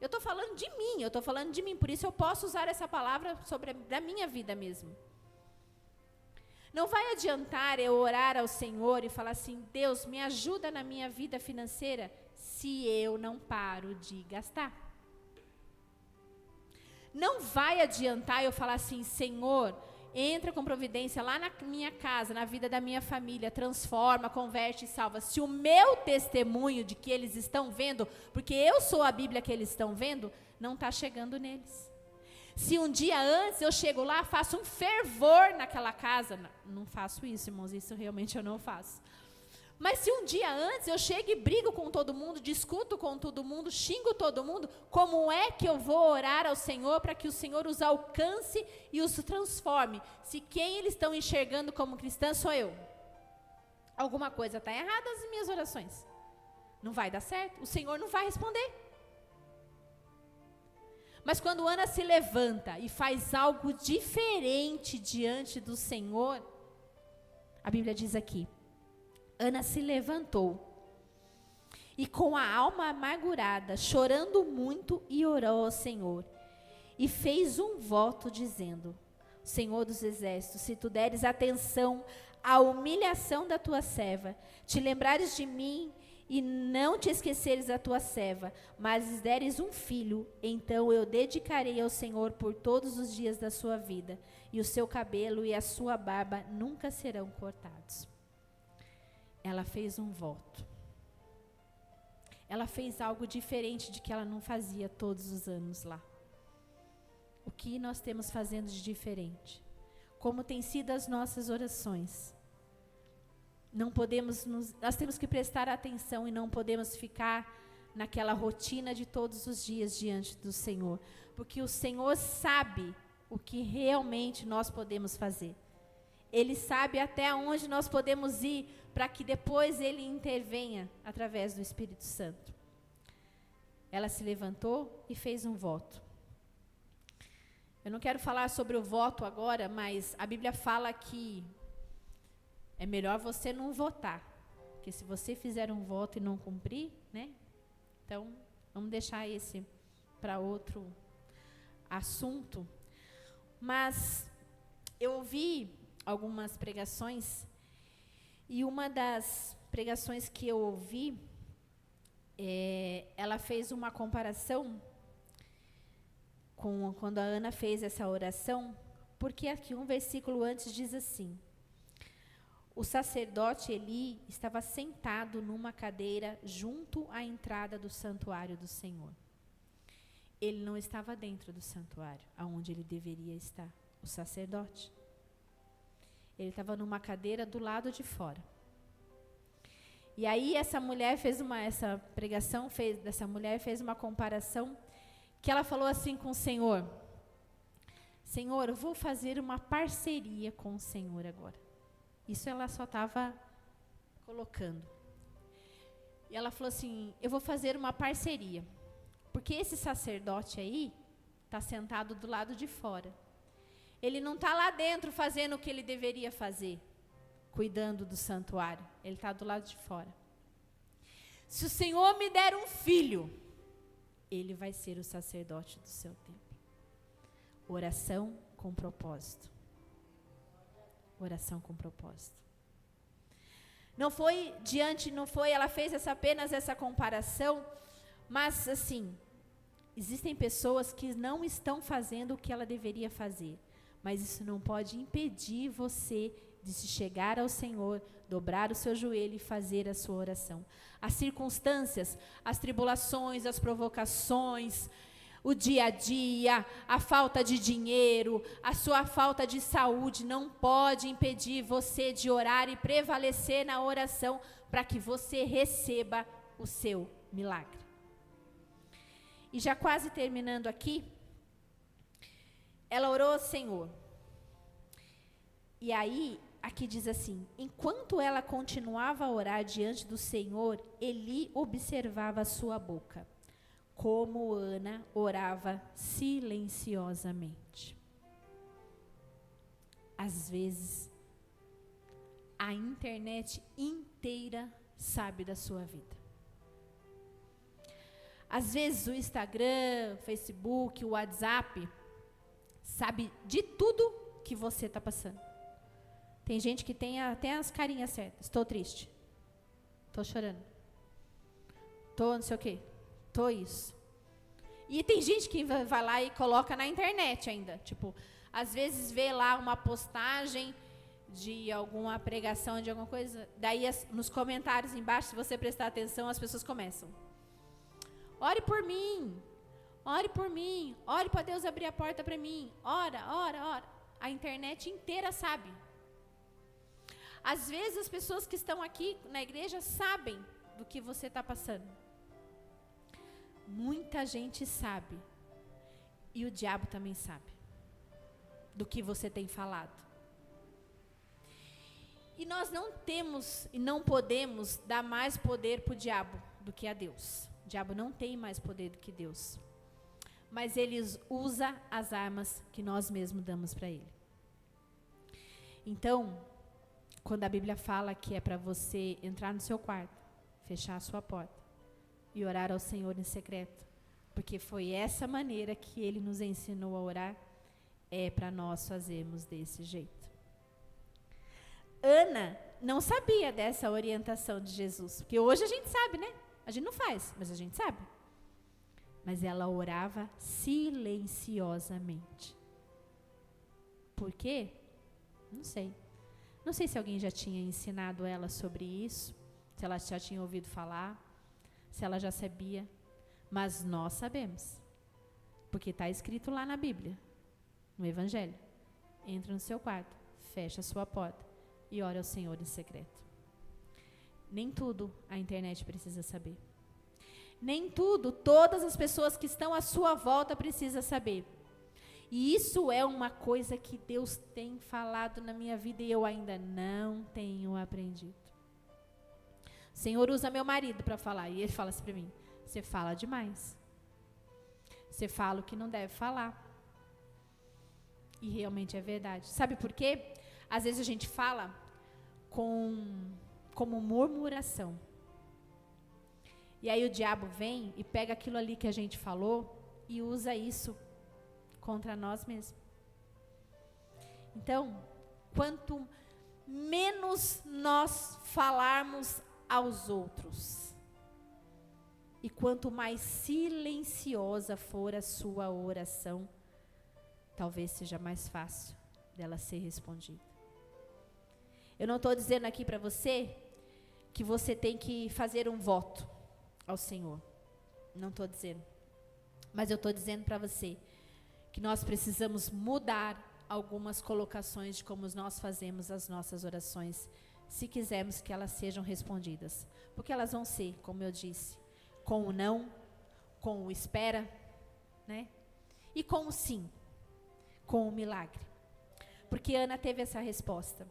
Eu estou falando de mim, por isso eu posso usar essa palavra da minha vida mesmo. Não vai adiantar eu orar ao Senhor e falar assim, Deus, me ajuda na minha vida financeira, se eu não paro de gastar. Não vai adiantar eu falar assim, Senhor, entra com providência lá na minha casa, na vida da minha família, transforma, converte e salva. Se o meu testemunho de que eles estão vendo, porque eu sou a Bíblia que eles estão vendo, não está chegando neles. Se um dia antes eu chego lá, faço um fervor naquela casa, não faço isso, irmãos, isso realmente eu não faço. Mas se um dia antes eu chego e brigo com todo mundo, discuto com todo mundo, xingo todo mundo, como é que eu vou orar ao Senhor para que o Senhor os alcance e os transforme? Se quem eles estão enxergando como cristã sou eu. Alguma coisa está errada nas minhas orações. Não vai dar certo, o Senhor não vai responder. Mas quando Ana se levanta e faz algo diferente diante do Senhor, a Bíblia diz aqui, Ana se levantou e com a alma amargurada, chorando muito, e orou ao Senhor. E fez um voto dizendo, Senhor dos exércitos, se tu deres atenção à humilhação da tua serva, te lembrares de mim e não te esqueceres da tua serva, mas lhes deres um filho, então eu dedicarei ao Senhor por todos os dias da sua vida, e o seu cabelo e a sua barba nunca serão cortados. Ela fez um voto. Ela fez algo diferente de que ela não fazia todos os anos lá. O que nós temos fazendo de diferente? Como tem sido as nossas orações? Nós temos que prestar atenção e não podemos ficar naquela rotina de todos os dias diante do Senhor, porque o Senhor sabe o que realmente nós podemos fazer. Ele sabe até onde nós podemos ir para que depois Ele intervenha através do Espírito Santo. Ela se levantou e fez um voto. Eu não quero falar sobre o voto agora, mas a Bíblia fala que é melhor você não votar, porque se você fizer um voto e não cumprir, né? Então, vamos deixar esse para outro assunto. Mas eu ouvi algumas pregações, e uma das pregações que eu ouvi, ela fez uma comparação com quando a Ana fez essa oração, porque aqui um versículo antes diz assim: o sacerdote Eli estava sentado numa cadeira junto à entrada do santuário do Senhor. Ele não estava dentro do santuário, aonde ele deveria estar, o sacerdote. Ele estava numa cadeira do lado de fora. E aí essa mulher fez uma comparação, que ela falou assim com o Senhor: Senhor, eu vou fazer uma parceria com o Senhor agora. Isso ela só estava colocando. E ela falou assim: eu vou fazer uma parceria, porque esse sacerdote aí está sentado do lado de fora. Ele não está lá dentro fazendo o que ele deveria fazer, cuidando do santuário. Ele está do lado de fora. Se o Senhor me der um filho, ele vai ser o sacerdote do seu templo. Oração com propósito. Oração com propósito. Ela fez apenas essa comparação, mas assim, existem pessoas que não estão fazendo o que ela deveria fazer, mas isso não pode impedir você de se chegar ao Senhor, dobrar o seu joelho e fazer a sua oração. As circunstâncias, as tribulações, as provocações, o dia a dia, a falta de dinheiro, a sua falta de saúde não pode impedir você de orar e prevalecer na oração para que você receba o seu milagre. E já quase terminando aqui, ela orou ao Senhor. E aí, aqui diz assim: enquanto ela continuava a orar diante do Senhor, Eli observava a sua boca, como Ana orava silenciosamente. Às vezes, a internet inteira sabe da sua vida. Às vezes o Instagram, o Facebook, o WhatsApp sabe de tudo que você está passando. Tem gente que tem até as carinhas certas. Estou triste. Estou chorando. Estou não sei o quê. Estou isso. E tem gente que vai lá e coloca na internet ainda. Tipo, às vezes vê lá uma postagem de alguma pregação, de alguma coisa. Daí nos comentários embaixo, se você prestar atenção, as pessoas começam: ore por mim. Ore por mim. Ore para Deus abrir a porta para mim. Ora, ora, ora. A internet inteira sabe. Às vezes as pessoas que estão aqui na igreja sabem do que você está passando. Muita gente sabe. E o diabo também sabe do que você tem falado. E nós não temos e não podemos dar mais poder para o diabo do que a Deus. O diabo não tem mais poder do que Deus. Mas ele usa as armas que nós mesmos damos para ele. Então, quando a Bíblia fala que é para você entrar no seu quarto, fechar a sua porta e orar ao Senhor em secreto, porque foi essa maneira que Ele nos ensinou a orar, é para nós fazermos desse jeito. Ana não sabia dessa orientação de Jesus. Porque hoje a gente sabe, né? A gente não faz, mas a gente sabe. Mas ela orava silenciosamente. Por quê? Não sei. Não sei se alguém já tinha ensinado ela sobre isso, se ela já tinha ouvido falar, se ela já sabia. Mas nós sabemos. Porque está escrito lá na Bíblia, no Evangelho. Entra no seu quarto, fecha a sua porta e ora ao Senhor em secreto. Nem tudo a internet precisa saber. Nem tudo, todas as pessoas que estão à sua volta precisam saber. E isso é uma coisa que Deus tem falado na minha vida e eu ainda não tenho aprendido. O Senhor usa meu marido para falar e ele fala assim para mim, você fala demais. Você fala o que não deve falar. E realmente é verdade. Sabe por quê? Às vezes a gente fala como murmuração. E aí o diabo vem e pega aquilo ali que a gente falou e usa isso contra nós mesmos. Então, quanto menos nós falarmos aos outros, e quanto mais silenciosa for a sua oração, talvez seja mais fácil dela ser respondida. Eu não estou dizendo aqui para você que você tem que fazer um voto ao Senhor. Não estou dizendo. Mas eu estou dizendo para você que nós precisamos mudar algumas colocações de como nós fazemos as nossas orações, se quisermos que elas sejam respondidas. Porque elas vão ser, como eu disse, com o não, com o espera, né? E com o sim, com o milagre. Porque Ana teve essa resposta.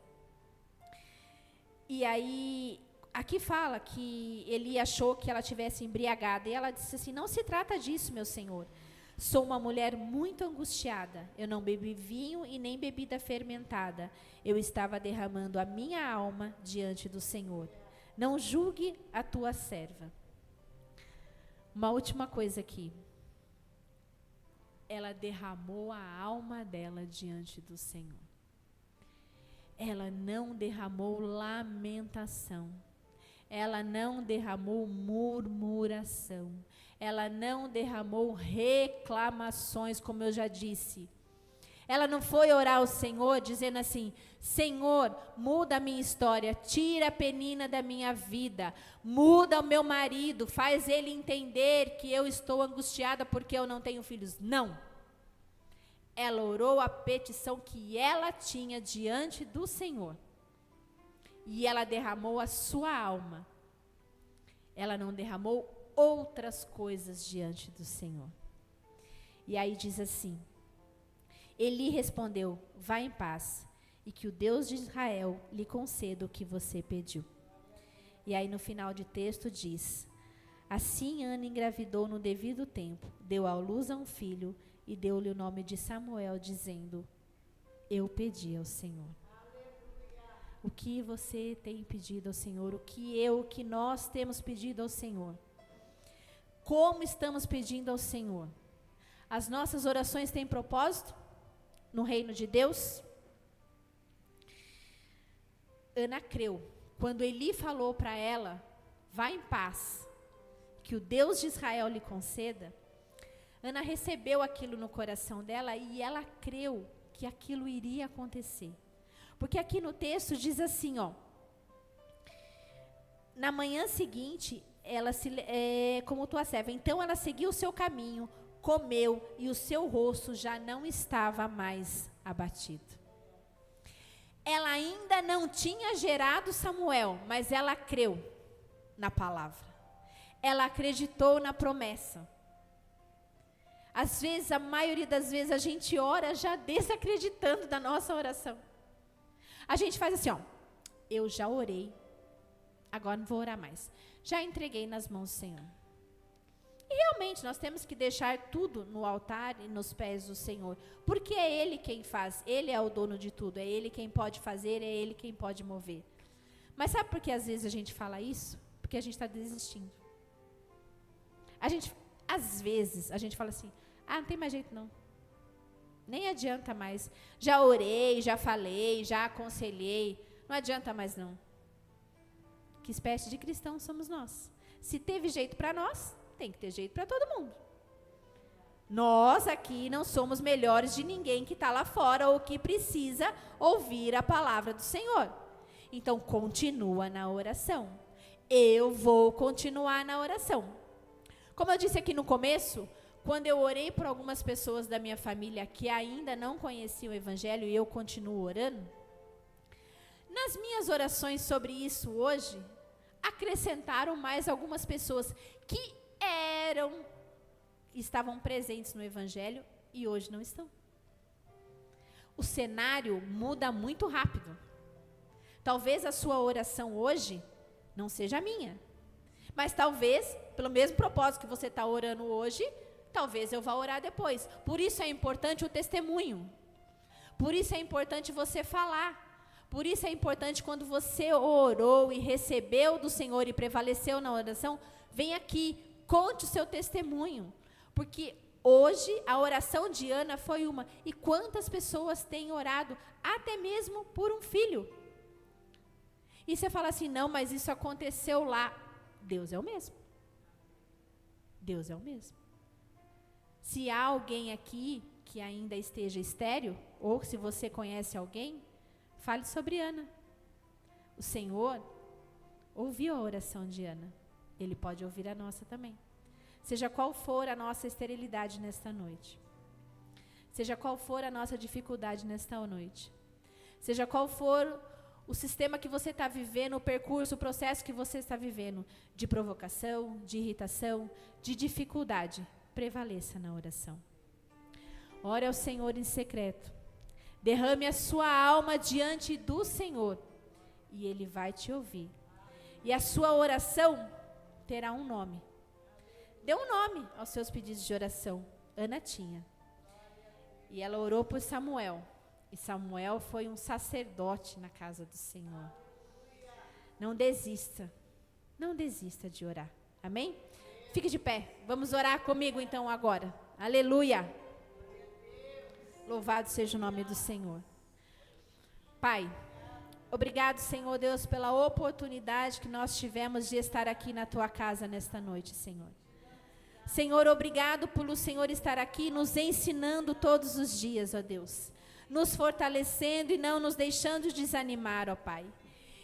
E aí, aqui fala que Eli achou que ela tivesse embriagada. E ela disse assim, não se trata disso, meu senhor. Sou uma mulher muito angustiada. Eu não bebi vinho e nem bebida fermentada. Eu estava derramando a minha alma diante do Senhor. Não julgue a tua serva. Uma última coisa aqui. Ela derramou a alma dela diante do Senhor. Ela não derramou lamentação. Ela não derramou murmuração. Ela não derramou reclamações, como eu já disse. Ela não foi orar ao Senhor dizendo assim, Senhor, muda a minha história, tira a Penina da minha vida, muda o meu marido, faz ele entender que eu estou angustiada porque eu não tenho filhos. Não. Ela orou a petição que ela tinha diante do Senhor. E ela derramou a sua alma. Ela não derramou outras coisas diante do Senhor. E aí diz assim, Eli respondeu, vá em paz, e que o Deus de Israel lhe conceda o que você pediu. E aí no final de texto diz, assim Ana engravidou no devido tempo, deu à luz a um filho, e deu-lhe o nome de Samuel, dizendo, eu pedi ao Senhor. O que você tem pedido ao Senhor? O que nós temos pedido ao Senhor? Como estamos pedindo ao Senhor? As nossas orações têm propósito no reino de Deus? Ana creu. Quando Eli falou para ela, vá em paz, que o Deus de Israel lhe conceda, Ana recebeu aquilo no coração dela e ela creu que aquilo iria acontecer. Porque aqui no texto diz assim, ó, na manhã seguinte, ela como tua serva, então ela seguiu o seu caminho, comeu e o seu rosto já não estava mais abatido. Ela ainda não tinha gerado Samuel, mas ela creu na palavra. Ela acreditou na promessa. Às vezes, a maioria das vezes, a gente ora já desacreditando da nossa oração. A gente faz assim, ó, eu já orei, agora não vou orar mais. Já entreguei nas mãos do Senhor. E realmente, nós temos que deixar tudo no altar e nos pés do Senhor. Porque é Ele quem faz, Ele é o dono de tudo, é Ele quem pode fazer, é Ele quem pode mover. Mas sabe por que às vezes a gente fala isso? Porque a gente está desistindo. Às vezes, a gente fala assim, não tem mais jeito não. Nem adianta mais. Já orei, já falei, já aconselhei. Não adianta mais não. Que espécie de cristãos somos nós? Se teve jeito para nós, tem que ter jeito para todo mundo. Nós aqui não somos melhores de ninguém que está lá fora ou que precisa ouvir a palavra do Senhor. Então, continua na oração. Eu vou continuar na oração. Como eu disse aqui no começo, quando eu orei por algumas pessoas da minha família que ainda não conheciam o Evangelho e eu continuo orando, nas minhas orações sobre isso hoje, acrescentaram mais algumas pessoas que estavam presentes no Evangelho e hoje não estão. O cenário muda muito rápido. Talvez a sua oração hoje não seja a minha, mas talvez, pelo mesmo propósito que você está orando hoje, talvez eu vá orar depois. Por isso é importante o testemunho. Por isso é importante você falar. Por isso é importante quando você orou e recebeu do Senhor e prevaleceu na oração, vem aqui, conte o seu testemunho. Porque hoje a oração de Ana foi uma. E quantas pessoas têm orado até mesmo por um filho? E você fala assim, não, mas isso aconteceu lá. Deus é o mesmo. Deus é o mesmo. Se há alguém aqui que ainda esteja estéril, ou se você conhece alguém, fale sobre Ana. O Senhor ouviu a oração de Ana. Ele pode ouvir a nossa também. Seja qual for a nossa esterilidade nesta noite. Seja qual for a nossa dificuldade nesta noite. Seja qual for o sistema que você está vivendo, o percurso, o processo que você está vivendo, de provocação, de irritação, de dificuldade, prevaleça na oração. Ore ao Senhor em secreto. Derrame a sua alma diante do Senhor e Ele vai te ouvir. E a sua oração terá um nome. Dê um nome aos seus pedidos de oração. Ana tinha. E ela orou por Samuel. E Samuel foi um sacerdote na casa do Senhor. Não desista. Não desista de orar. Amém? Fique de pé. Vamos orar comigo então agora. Aleluia. Louvado seja o nome do Senhor. Pai, obrigado, Senhor Deus, pela oportunidade que nós tivemos de estar aqui na Tua casa nesta noite, Senhor. Senhor, obrigado por o Senhor estar aqui nos ensinando todos os dias, ó Deus. Nos fortalecendo e não nos deixando desanimar, ó Pai.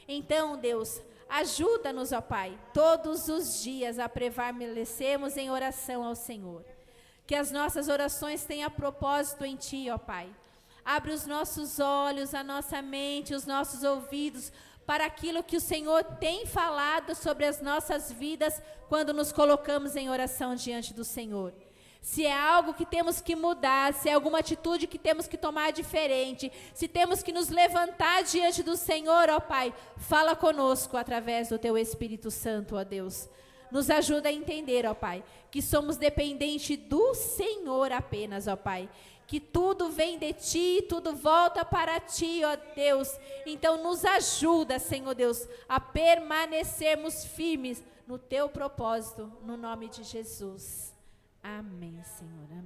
Então, Deus, ajuda-nos, ó Pai, todos os dias a prevalecermos em oração ao Senhor. Que as nossas orações tenham propósito em Ti, ó Pai. Abre os nossos olhos, a nossa mente, os nossos ouvidos, para aquilo que o Senhor tem falado sobre as nossas vidas, quando nos colocamos em oração diante do Senhor. Se é algo que temos que mudar, se é alguma atitude que temos que tomar diferente, se temos que nos levantar diante do Senhor, ó Pai, fala conosco através do Teu Espírito Santo, ó Deus. Nos ajuda a entender, ó Pai, que somos dependentes do Senhor apenas, ó Pai. Que tudo vem de Ti, tudo volta para Ti, ó Deus. Então nos ajuda, Senhor Deus, a permanecermos firmes no Teu propósito, no nome de Jesus. Amém, Senhor. Amém.